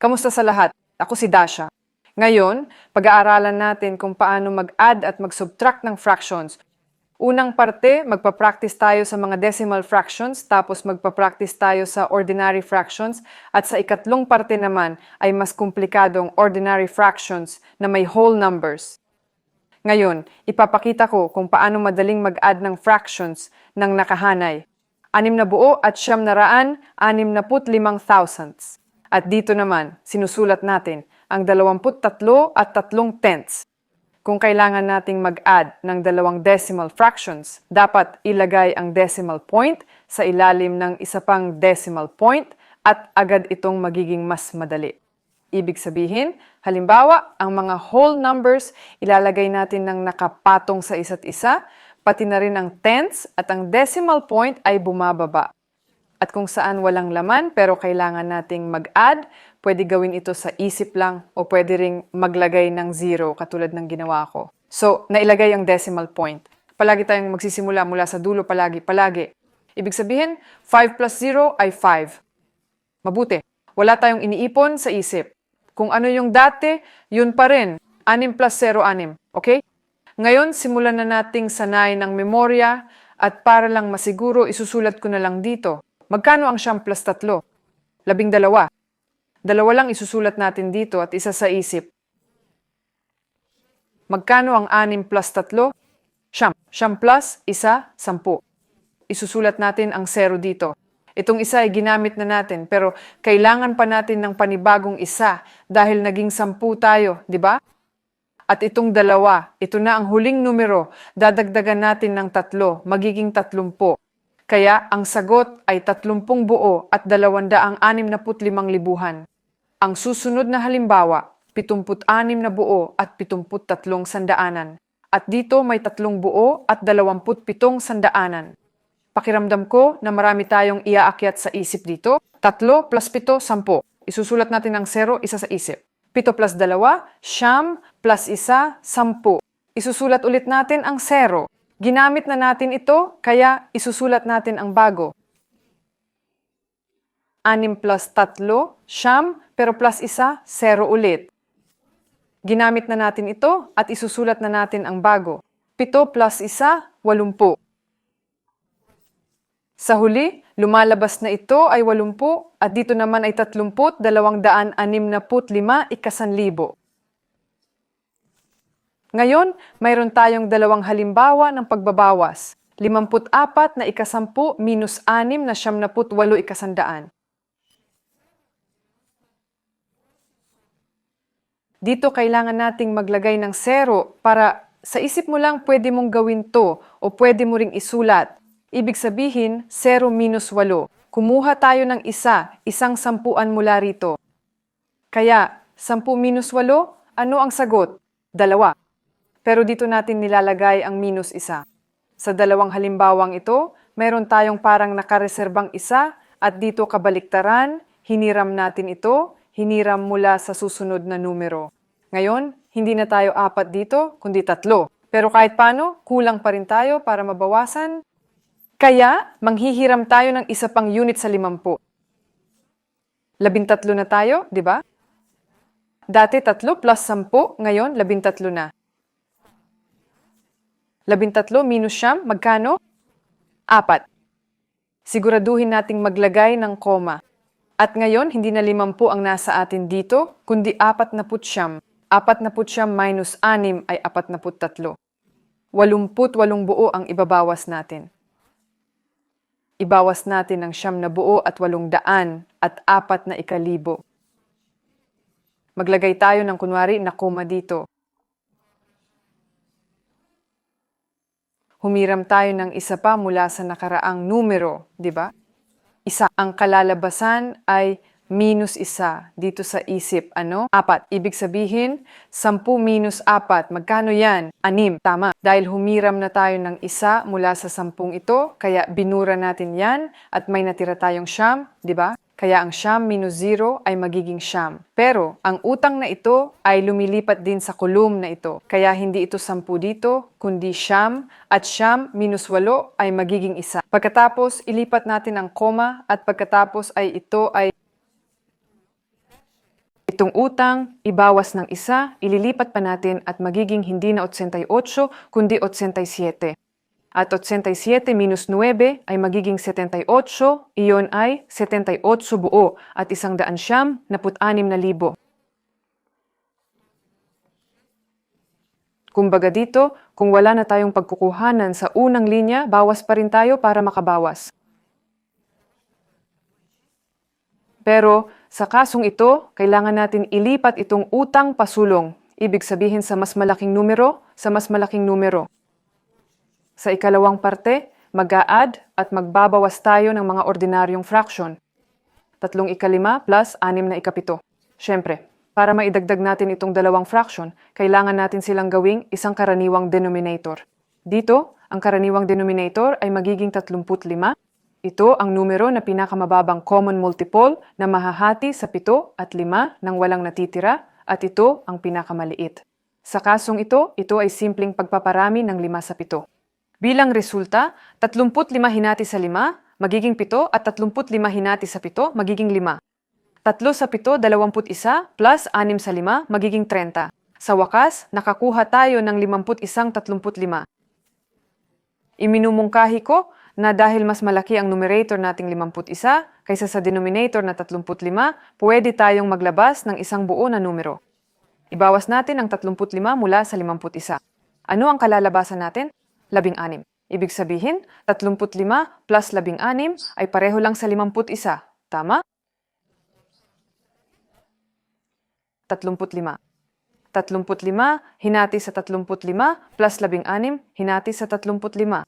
Kamusta sa lahat? Ako si Dasha. Ngayon, pag-aaralan natin kung paano mag-add at mag-subtract ng fractions. Unang parte, magpa-practice tayo sa mga decimal fractions, tapos magpa-practice tayo sa ordinary fractions, at sa ikatlong parte naman ay mas komplikadong ordinary fractions na may whole numbers. Ngayon, ipapakita ko kung paano madaling mag-add ng fractions ng nakahanay. 6 at 965 thousandths. At dito naman, sinusulat natin ang 23 at 3 tenths. Kung kailangan nating mag-add ng dalawang decimal fractions, dapat ilagay ang decimal point sa ilalim ng isa pang decimal point at agad itong magiging mas madali. Ibig sabihin, halimbawa, ang mga whole numbers ilalagay natin ng nakapatong sa isa't isa, pati na rin ang tenths at ang decimal point ay bumababa. At kung saan walang laman pero kailangan nating mag-add, pwede gawin ito sa isip lang o pwede ring maglagay ng zero katulad ng ginawa ko. So, nailagay ang decimal point. Palagi tayong magsisimula mula sa dulo palagi. Ibig sabihin, 5 plus 0 ay 5. Mabuti. Wala tayong iniipon sa isip. Kung ano yung dati, yun pa rin. 6 plus 0, 6. Okay? Ngayon, simulan na nating sanay ng memorya at para lang masiguro, isusulat ko na lang dito. Magkano ang 9 plus 3? 12. Dalawa lang isusulat natin dito at isa sa isip. Magkano ang 6 plus 3? 9. 9 plus 1, 10. Isusulat natin ang 0 dito. Itong isa ay ginamit na natin pero kailangan pa natin ng panibagong isa dahil naging 10 tayo, di ba? At itong 2, ito na ang huling numero, dadagdagan natin ng 3, magiging 30. Kaya ang sagot ay 30 buo at 265,000. Ang susunod na halimbawa, 76 na buo at 73 sandaanan. At dito may 3 buo at 27 sandaanan. Pakiramdam ko na marami tayong iaakyat sa isip dito. 3 plus 7, 10. Isusulat natin ang 0, isa sa isip. 7 plus 2, 9 plus 1, 10. Isusulat ulit natin ang 0. Ginamit na natin ito, kaya isusulat natin ang bago. 6 plus 3, 9, pero plus 1, 0 ulit. Ginamit na natin ito at isusulat na natin ang bago. 7 plus 1, 80. Sa huli, lumalabas na ito ay 80 at dito naman ay 30, 265, ika-1,000. Ngayon, mayroon tayong dalawang halimbawa ng pagbabawas. 54 na ika-10 minus 6 na 98 ika-100. Dito kailangan nating maglagay ng 0 para sa isip mo lang pwede mong gawin to o pwede mo ring isulat. Ibig sabihin, 0 minus 8. Kumuha tayo ng isang sampuan mula rito. Kaya, 10 minus 8, ano ang sagot? 2. Pero dito natin nilalagay ang minus 1. Sa dalawang halimbawang ito, meron tayong parang nakareserbang isa at dito kabaliktaran, hiniram natin ito, hiniram mula sa susunod na numero. Ngayon, hindi na tayo 4 dito, kundi 3. Pero kahit paano, kulang pa rin tayo para mabawasan. Kaya, manghihiram tayo ng isa pang unit sa 50. 13 na tayo, di ba? Dati 3 plus 10, ngayon 13 na. 13 minus 9, magkano? 4. Siguraduhin nating maglagay ng koma. At ngayon, hindi na 50 ang nasa atin dito, kundi 49. 49 minus 6 ay 43. 88 buo ang ibabawas natin. Ibawas natin ang 9 na buo at 800 at 4 na ika-1,000. Maglagay tayo ng kunwari na koma dito. Humiram tayo ng isa pa mula sa nakaraang numero, di ba? Isa. Ang kalalabasan ay minus 1 dito sa isip. Ano? 4. Ibig sabihin, 10 minus 4. Magkano yan? 6. Tama. Dahil humiram na tayo ng isa mula sa 10 ito, kaya binura natin yan at may natira tayong 9, di ba? Kaya ang 9 minus 0 ay magiging 9. Pero ang utang na ito ay lumilipat din sa kolum na ito. Kaya hindi ito 10 dito, kundi 9 at 9 minus 8 ay magiging 1. Pagkatapos, ilipat natin ang koma at pagkatapos ay ito ay Itong utang, ibawas ng isa, ililipat pa natin at magiging hindi na 88, kundi 87. At 87 minus 9 ay magiging 78, iyon ay 78 buo at 196,000. Kumbaga dito, kung wala na tayong pagkukuhanan sa unang linya, bawas pa rin tayo para makabawas. Pero sa kasong ito, kailangan natin ilipat itong utang pasulong. Ibig sabihin sa mas malaking numero, sa mas malaking numero. Sa ikalawang parte, mag-a-add at magbabawas tayo ng mga ordinaryong fraction. 3/5 plus 6/7. Siyempre, para maidagdag natin itong dalawang fraction, kailangan natin silang gawing isang karaniwang denominator. Dito, ang karaniwang denominator ay magiging 35. Ito ang numero na pinakamababang common multiple na mahahati sa 7 at 5 nang walang natitira at ito ang pinakamaliit. Sa kasong ito, ito ay simpleng pagpaparami ng 5 sa 7. Bilang resulta, 35 hinati sa 5 magiging 7 at 35 hinati sa 7 magiging 5. 3 sa 7, 21 plus 6 sa 5 magiging 30. Sa wakas, nakakuha tayo ng 51/35. Iminumungkahi ko na dahil mas malaki ang numerator nating 51 kaysa sa denominator na 35, pwede tayong maglabas ng isang buo na numero. Ibawas natin ang 35 mula sa 51. Ano ang kalalabasan natin? 16. Ibig sabihin, 35 plus 16 ay pareho lang sa 51. Tama? 35. 35 hinati sa 35 plus 16 hinati sa 35.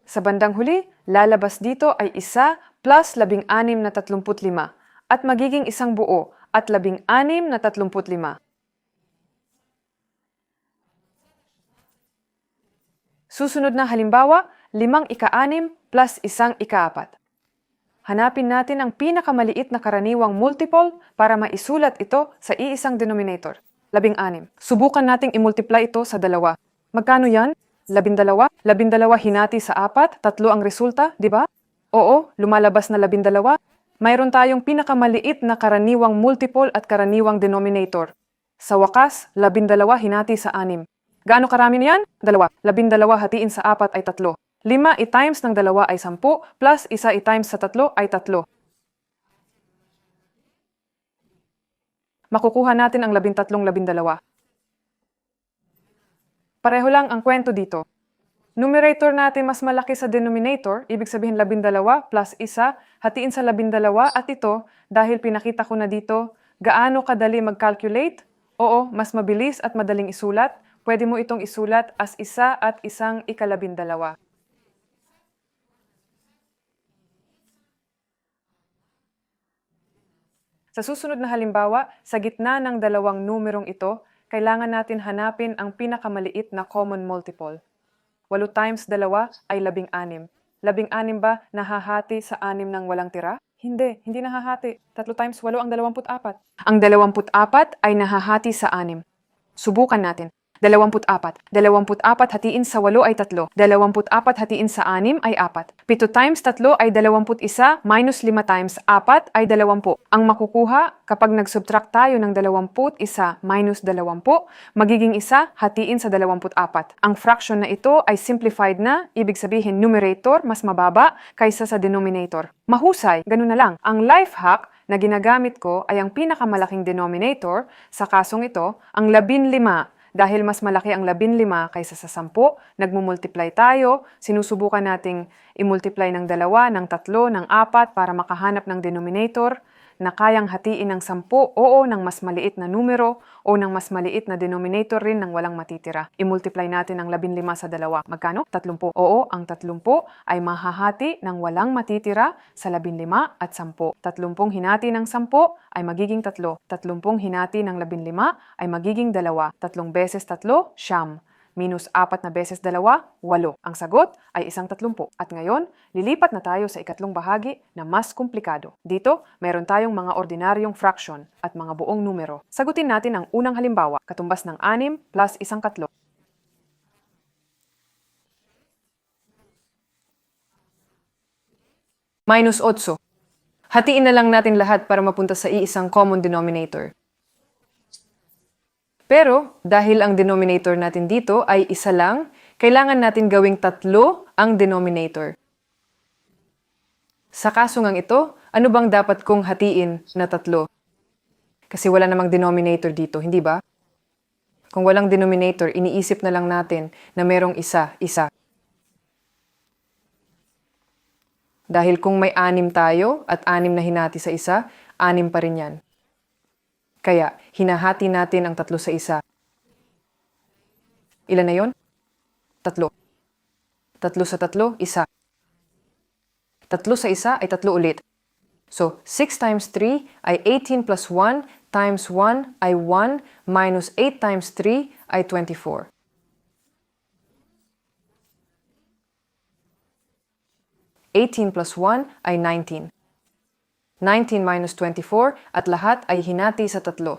Sa bandang huli, lalabas dito ay 1 plus 16/35 at magiging isang buo at 16/35. Susunod na halimbawa, 5/6 plus 1/4. Hanapin natin ang pinakamaliit na karaniwang multiple para maisulat ito sa iisang denominator, 16. Subukan nating i-multiply ito sa 2. Magkano yan? 12. 12 hinati sa 4, 3 ang resulta, di ba? Oo, lumalabas na 12. Mayroon tayong pinakamaliit na karaniwang multiple at karaniwang denominator. Sa wakas, 12 hinati sa 6. Gaano karami niyan? 2. 12 hatiin sa 4 ay 3. 5 i-times ng 2 ay 10, plus 1 i-times sa 3 ay 3. Makukuha natin ang 13/12. Pareho lang ang kwento dito. Numerator natin mas malaki sa denominator, ibig sabihin 12 plus 1, hatiin sa 12 at ito, dahil pinakita ko na dito, gaano kadali mag-calculate? Oo, mas mabilis at madaling isulat. Pwede mo itong isulat as 1 at 1/12. Sa susunod na halimbawa, sa gitna ng dalawang numerong ito, kailangan natin hanapin ang pinakamaliit na common multiple. 8 times 2 ay 16. 16 ba nahahati sa 6 ng walang tira? Hindi nahahati. 3 times 8 ang 24. Ang 24 ay nahahati sa 6. Subukan natin. 24. 24 hatiin sa 8 ay 3. 24 hatiin sa 6 ay 4. 7 times 3 ay 21 minus 5 times 4 ay 20. Ang makukuha kapag nag-subtract tayo ng 21 minus 20, magiging 1 hatiin sa 24. Ang fraction na ito ay simplified na, ibig sabihin numerator mas mababa kaysa sa denominator. Mahusay, ganun na lang. Ang life hack na ginagamit ko ay ang pinakamalaking denominator, sa kasong ito, ang 15. Dahil mas malaki ang 15 kaysa sa 10, nagmumultiply tayo, sinusubukan nating i-multiply ng 2, ng 3, ng 4 para makahanap ng denominator na kayang hatiin ng 10 o ng mas maliit na numero o ng mas maliit na denominator rin ng walang matitira. I-multiply natin ang 15 sa 2. Magkano? 30. Oo, ang 30 ay mahahati ng walang matitira sa 15 at 10. 30 hinati ng 10 ay magiging 3. 30 hinati ng 15 ay magiging 2. 3 beses 3, 9. Minus 4 na beses 2, 8. Ang sagot ay 130. At ngayon, lilipat na tayo sa ikatlong bahagi na mas komplikado. Dito, meron tayong mga ordinaryong fraction at mga buong numero. Sagutin natin ang unang halimbawa, katumbas ng 6 plus 1/4. Minus 8. Hatiin na lang natin lahat para mapunta sa iisang common denominator. Pero dahil ang denominator natin dito ay isa lang, kailangan natin gawing 3 ang denominator. Sa kaso ngang ito, ano bang dapat kong hatiin na 3? Kasi wala namang denominator dito, hindi ba? Kung walang denominator, iniisip na lang natin na merong isa. Dahil kung may 6 tayo at 6 na hinati sa isa, 6 pa rin yan. Kaya, hinahati natin ang 3 sa isa. Ilan na yon? 3. 3 sa 3, isa. 3 sa isa ay 3 ulit. So, 6 times 3 ay 18 plus 1 times 1 ay 1 minus 8 times 3 ay 24. 18 plus 1 ay 19. 19 minus 24 at lahat ay hinati sa 3.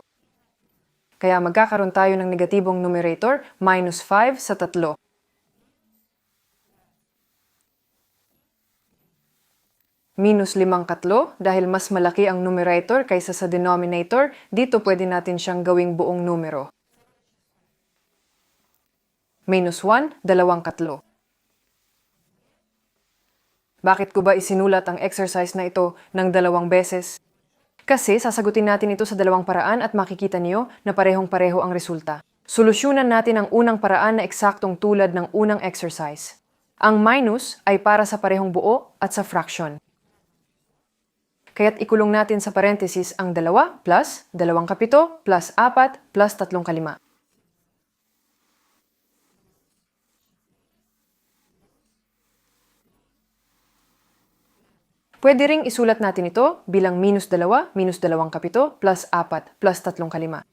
Kaya magkakaroon tayo ng negatibong numerator minus 5 sa 3. Minus 5 katlo dahil mas malaki ang numerator kaysa sa denominator, dito pwede natin siyang gawing buong numero. Minus 1, 2 katlo. Bakit ko ba isinulat ang exercise na ito ng 2 beses? Kasi sasagutin natin ito sa 2 paraan at makikita niyo na parehong-pareho ang resulta. Solusyonan natin ang unang paraan na eksaktong tulad ng unang exercise. Ang minus ay para sa parehong buo at sa fraction. Kaya't ikulong natin sa parenthesis ang 2 plus 2 kapito plus 4 plus 3 kalima. Pwede ring isulat natin ito bilang minus 2 kapito plus 4 plus 3 kalima.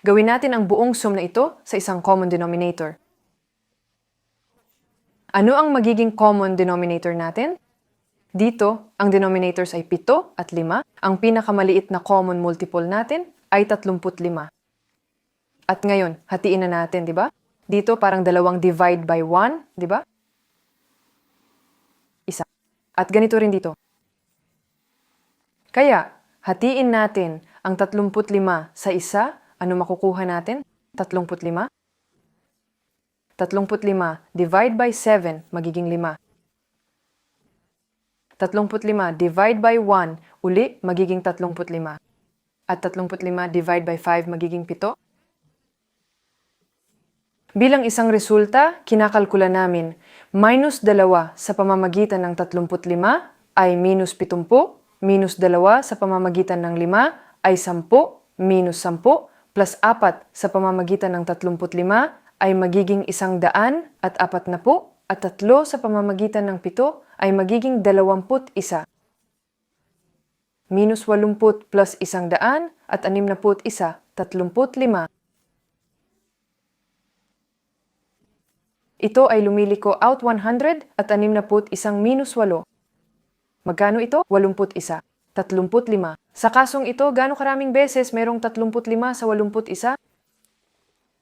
Gawin natin ang buong sum na ito sa isang common denominator. Ano ang magiging common denominator natin? Dito, ang denominators ay 7 at 5. Ang pinakamaliit na common multiple natin ay 35. At ngayon, hatiin na natin, di ba? Dito parang 2 divide by 1, di ba? Isa. At ganito rin dito. Kaya, hatiin natin ang 35 sa isa. Ano makukuha natin? 35. 35 divide by 7, magiging 5. 35 divide by 1, uli, magiging 35. At 35 divide by 5, magiging 7. Bilang isang resulta, kinakalkula namin, minus 2 sa pamamagitan ng 35 ay minus 70, minus 2 sa pamamagitan ng 5 ay 10, minus 10, plus 4 sa pamamagitan ng 35 ay magiging 100 at 40, at 3 sa pamamagitan ng 7 ay magiging 21. Minus 80 plus 100 at 61, 35. Ito ay lumiliko out 100 at 61 minus 8. Magkano ito? 81. 35. Sa kasong ito, gaano karaming beses merong 35 sa 81?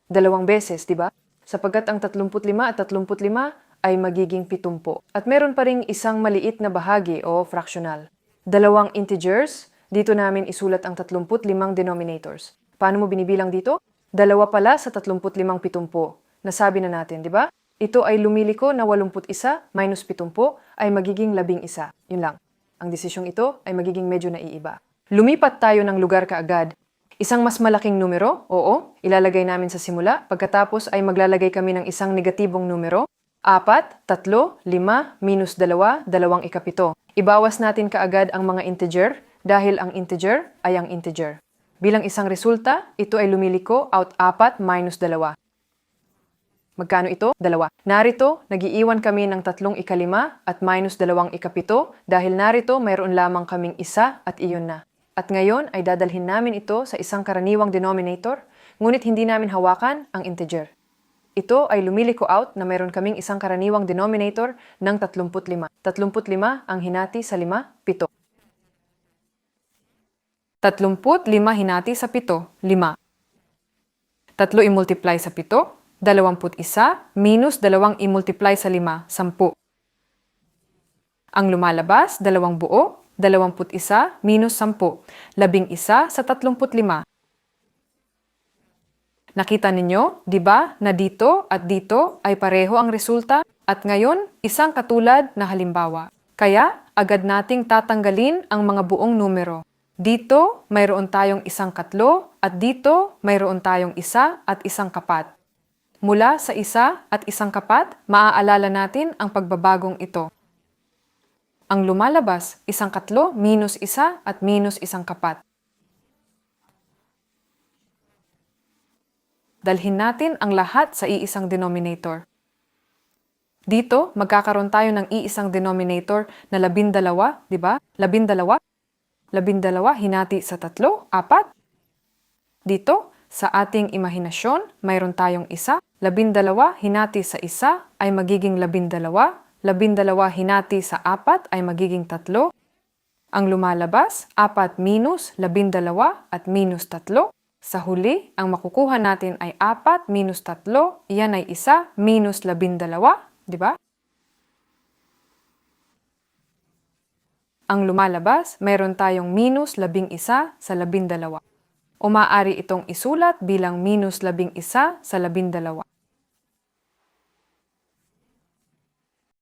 2 beses, di ba? Sapagkat ang 35 at 35 ay magiging 70. At meron pa ring isang maliit na bahagi o fractional. 2 integers, dito namin isulat ang 35 denominators. Paano mo binibilang dito? 2 pala sa 35 70. Nasabi na natin, di ba? Ito ay lumiliko na 81 minus 70 ay magiging 11. Yun lang. Ang desisyong ito ay magiging medyo naiiba. Lumipat tayo ng lugar kaagad. Isang mas malaking numero, oo, ilalagay namin sa simula. Pagkatapos ay maglalagay kami ng isang negatibong numero. 4, 3, 5, minus 2, 2 ikapito. Ibawas natin kaagad ang mga integer dahil ang integer ay ang integer. Bilang isang resulta, ito ay lumiliko out 4 minus 2. Magkano ito? 2. Narito, nagiiwan kami ng 3 ikalima at minus 2 ikapito dahil narito mayroon lamang kaming isa at iyon na. At ngayon ay dadalhin namin ito sa isang karaniwang denominator, ngunit hindi namin hawakan ang integer. Ito ay lumiliko out na mayroon kaming isang karaniwang denominator ng 35. 35 ang hinati sa 5, 7. 35 hinati sa 7, 5. 3 i-multiply sa 7, 21 minus 2 i-multiply sa 5, 10. Ang lumalabas, 2 buo, 21 minus 10, 11 sa 35. Nakita ninyo, di ba, na dito at dito ay pareho ang resulta at ngayon isang katulad na halimbawa. Kaya agad nating tatanggalin ang mga buong numero. Dito mayroon tayong isang katlo at dito mayroon tayong isa at isang kapat. Mula sa isa at isang kapat, maaalala natin ang pagbabagong ito. Ang lumalabas, isang katlo minus isa at minus isang kapat. Dalhin natin ang lahat sa iisang denominator. Dito, magkakaroon tayo ng iisang denominator na 12, di ba? 12. 12 hinati sa 3, 4. Dito, sa ating imahinasyon, mayroon tayong isa. 12 hinati sa isa ay magiging 12. 12 hinati sa 4 ay magiging 3. Ang lumalabas, 4 minus 12 at minus 3. Sa huli, ang makukuha natin ay 4 minus 3, iyan ay 1 minus 12, di ba? Ang lumalabas, mayroon tayong minus 11 sa 12. O maaari itong isulat bilang minus 11 sa 12.